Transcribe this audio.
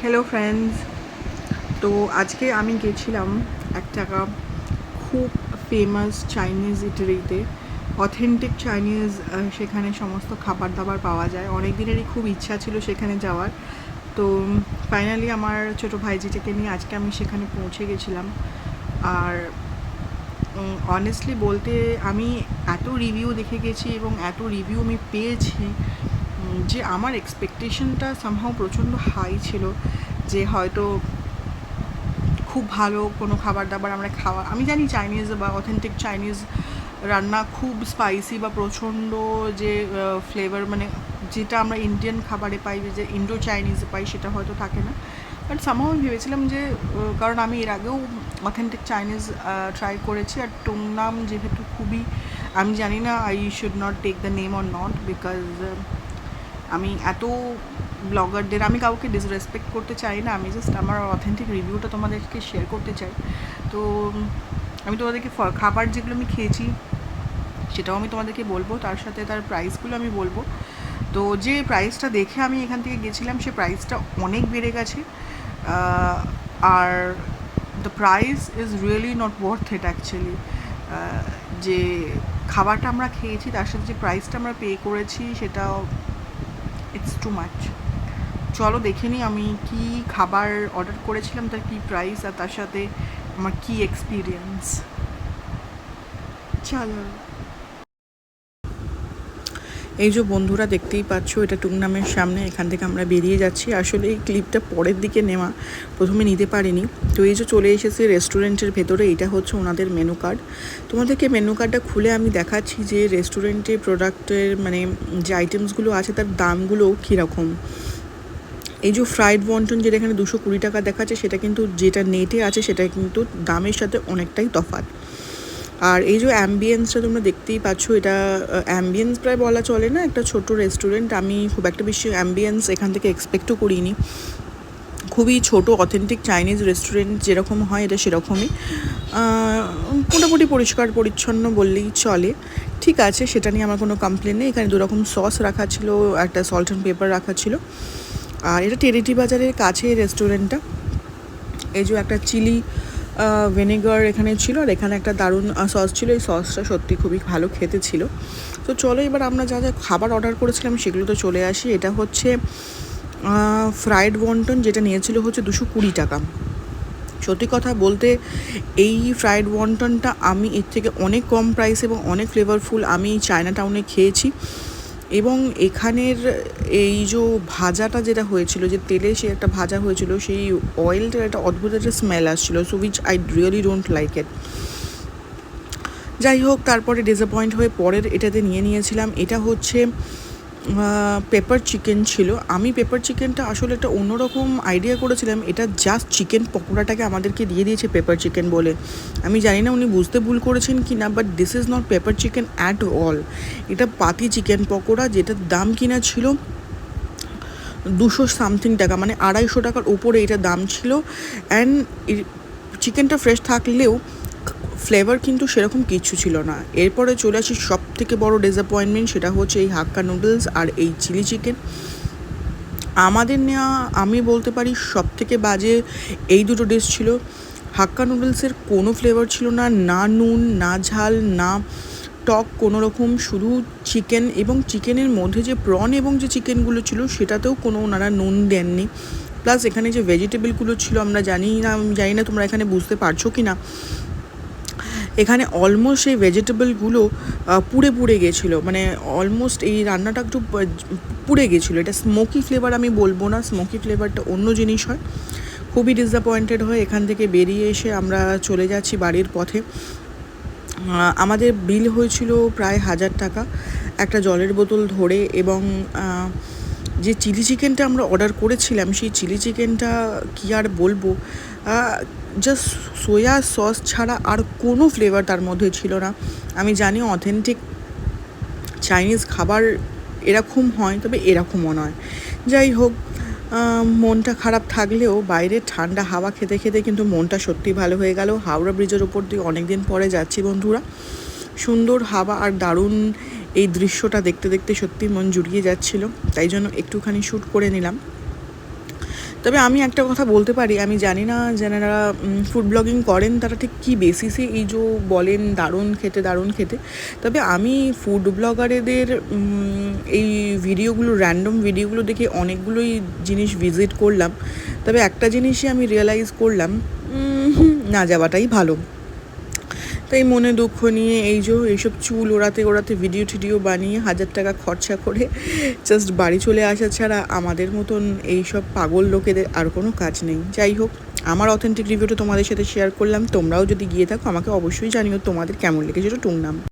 Hello friends, তো আজকে আমি গেছিলাম একটা খুব ফেমাস চাইনিজ ইটারিতে। অথেন্টিক চাইনিজ, সেখানে সমস্ত খাবার দাবার পাওয়া যায়। অনেক দিনেরই খুব ইচ্ছা ছিল সেখানে যাওয়ার। তো ফাইনালি আমার ছোটো ভাইজিটাকে নিয়ে আজকে আমি সেখানে পৌঁছে গেছিলাম। আর অনেস্টলি বলতে আমি এত রিভিউ দেখে গেছি এবং এত রিভিউ আমি পেয়েছি যে আমার এক্সপেকটেশনটা সামহাও প্রচণ্ড হাই ছিল যে হয়তো খুব ভালো কোনো খাবার দাবার আমরা আমি জানি চাইনিজ বা অথেন্টিক চাইনিজ রান্না খুব স্পাইসি বা প্রচণ্ড যে ফ্লেভার, মানে যেটা আমরা ইন্ডিয়ান খাবারে পাই, যে ইন্ডো চাইনিজে পাই, সেটা হয়তো থাকে না। বাট সামহাও আমি ভেবেছিলাম যে কারণ আমি এর আগেও অথেন্টিক চাইনিজ ট্রাই করেছি। আর টুংনাম যেহেতু খুবই, আমি জানি না I should not take the name or not, because আমি এত ব্লগারদের, আমি কাউকে ডিসরেসপেক্ট করতে চাই না, আমি জাস্ট আমার অথেন্টিক রিভিউটা তোমাদেরকে শেয়ার করতে চাই। তো আমি তোমাদেরকে খাবার যেগুলো আমি খেয়েছি সেটাও আমি তোমাদেরকে বলবো, তার সাথে তার প্রাইসগুলো আমি বলবো। তো যে প্রাইসটা দেখে আমি এখান থেকে গেছিলাম সে প্রাইসটা অনেক বেড়ে গেছে। Are the price is really not worth it actually. যে খাবারটা আমরা খেয়েছি তার সাথে যে প্রাইসটা আমরা পে করেছি সেটা ইটস টু মাচ। চলো দেখে নিই আমি কি খাবার অর্ডার করেছিলাম, তার কি প্রাইস আর তার সাথে আমার কি এক্সপিরিয়েন্স। চলো, এই যে বন্ধুরা দেখতেই পাচ্ছ, এটা টুংনামের সামনে। এখান থেকে আমরা বেরিয়ে যাচ্ছি। আসলে এই ক্লিপটা পরের দিকে নেওয়া, প্রথমে নিতে পারিনি। তো এই যে চলে এসেছি রেস্টুরেন্টের ভেতরে। এটা হচ্ছে ওনাদের মেনু কার্ড। তোমাদেরকে মেনু কার্ডটা খুলে আমি দেখাচ্ছি যে রেস্টুরেন্টে প্রোডাক্টের মানে যে আইটেমসগুলো আছে তার দামগুলো কীরকম। এই যে ফ্রাইড ওয়ন্টন যেটা এখানে 220 টাকা দেখাচ্ছে, সেটা কিন্তু যেটা নেটে আছে সেটা কিন্তু দামের সাথে অনেকটাই তফাৎ। আর এই যে অ্যাম্বিয়েন্সটা তোমরা দেখতেই পাচ্ছ, এটা অ্যাম্বিয়েন্স প্রায় বলা চলে না, একটা ছোট রেস্টুরেন্ট। আমি খুব একটা বেশি অ্যাম্বিয়েন্স এখান থেকে এক্সপেক্টও করিনি। খুবই ছোট অথেন্টিক চাইনিজ রেস্টুরেন্ট যেরকম হয় এটা সেরকমই। মোটামুটি পরিষ্কার পরিচ্ছন্ন বললেই চলে। ঠিক আছে, সেটা নিয়ে আমার কোনো কমপ্লেন নেই। এখানে 2 রকম সস রাখা ছিল, একটা সল্ট অ্যান্ড পেপার রাখা ছিল। আর এটা টেরিটি বাজারের কাছে রেস্টুরেন্টটা। এই যে একটা চিলি ভিনেগার এখানে ছিল, আর এখানে একটা দারুণ সস ছিল। এই সসটা সত্যি খুবই ভালো খেতে ছিল। তো চলো এবার আমরা যা যা খাবার অর্ডার করেছিলাম সেগুলো তো চলে আসি। এটা হচ্ছে ফ্রাইড ওয়ন্টন, যেটা নিয়েছিল হচ্ছে 220 টাকা। সত্যি কথা বলতে এই ফ্রাইড ওয়ন্টনটা আমি এর থেকে অনেক কম প্রাইস এবং অনেক ফ্লেভারফুল আমি চায়না টাউনে খেয়েছি। এবং এখানের এই যে ভাজাটা যেটা হয়েছিল, যে তেলে সে একটা ভাজা হয়েছিল, সেই অয়েলটার একটা অদ্ভুত একটা স্মেল আসছিলো, so which I really don't like it. যাই হোক, তারপরে ডিসঅ্যাপয়েন্ট হয়ে পরের এটাতে নিয়েছিলাম। এটা হচ্ছে পেপার চিকেন ছিল। আমি পেপার চিকেনটা আসলে একটা অন্যরকম আইডিয়া করেছিলাম। এটা জাস্ট চিকেন পকোড়াটাকে আমাদেরকে দিয়ে দিয়েছে পেপার চিকেন বলে। আমি জানি না উনি বুঝতে ভুল করেছেন কি না, but this is not pepper chicken at all. এটা পাতি চিকেন পকোড়া, যেটার দাম কিনা ছিল 200 সামথিং টাকা, মানে 250 টাকার উপরে এটা দাম ছিল। অ্যান্ড চিকেনটা ফ্রেশ থাকলেও ফ্লেভার কিন্তু সেরকম কিচ্ছু ছিল না। এরপরে চলে আসি সব থেকে বড় ডিসঅ্যাপয়েন্টমেন্ট, সেটা হচ্ছে এই হাক্কা নুডলস আর এই চিলি চিকেন। আমাদের নেওয়া, আমি বলতে পারি সব থেকে বাজে এই দুটো ডিশ ছিল। হাক্কা নুডলসের কোনো ফ্লেভার ছিল না, না নুন, না ঝাল, না টক, কোনো রকম, শুধু চিকেন। এবং চিকেনের মধ্যে যে প্রন এবং যে চিকেনগুলো ছিল সেটাতেও কোনো ওনারা নুন দেননি। প্লাস এখানে যে ভেজিটেবলগুলো ছিল, আমি জানি না তোমরা এখানে বুঝতে পারছো কি না, এখানে অলমোস্ট সেই ভেজিটেবলগুলো পুড়ে গেছিলো, মানে অলমোস্ট এই রান্নাটা একটু পুড়ে গেছিলো। এটা স্মোকি ফ্লেভার আমি বলবো না, স্মোকি ফ্লেভারটা অন্য জিনিস হয়। খুবই ডিসঅ্যাপয়েন্টেড হয়ে এখান থেকে বেরিয়ে এসে আমরা চলে যাচ্ছি বাড়ির পথে। আমাদের বিল হয়েছিল প্রায় 1000 টাকা একটা জলের বোতল ধরে। এবং যে চিলি চিকেনটা আমরা অর্ডার করেছিলাম, সেই চিলি চিকেনটা কী আর বলবো, জাস্ট সোয়া সস ছাড়া আর কোনো ফ্লেভার তার মধ্যে ছিল না। আমি জানি অথেন্টিক চাইনিজ খাবার এরকম হয়, তবে এরকমও নয়। যাই হোক, মনটা খারাপ থাকলেও বাইরে ঠান্ডা হাওয়া খেতে খেতে কিন্তু মনটা সত্যি ভালো হয়ে গেল। হাওড়া ব্রিজের ওপর দিয়ে অনেক দিন পরে যাচ্ছি বন্ধুরা। সুন্দর হাওয়া আর দারুণ এই দৃশ্যটা দেখতে দেখতে সত্যি মন জুড়িয়ে যাচ্ছিল, তাই জন্য একটুখানি শ্যুট করে নিলাম। তবে আমি একটা কথা বলতে পারি, আমি জানি না যারা ফুড ব্লগিং করেন তারা ঠিক কী বেসিসে এই যে বলেন দারুণ খেতে দারুণ খেতে। তবে আমি ফুড ব্লগারেদের এই ভিডিওগুলো, র্যান্ডম ভিডিওগুলো দেখে অনেকগুলোই জিনিস ভিজিট করলাম। তবে একটা জিনিসই আমি রিয়েলাইজ করলাম, না যাওয়াটাই ভালো। তাই মনে দুঃখ নিয়ে এইসব চুল ওড়াতে ওড়াতে ভিডিও টিডিও বানিয়ে 1000 টাকা খরচা করে জাস্ট বাড়ি চলে আসা ছাড়া আমাদের মতন এইসব পাগল লোকেদের আর কোনো কাজ নেই। যাই হোক, আমার অথেন্টিক রিভিউটা তোমাদের সাথে শেয়ার করলাম। তোমরাও যদি গিয়ে থাকো আমাকে অবশ্যই জানিও তোমাদের কেমন লেগেছে টুংনাম।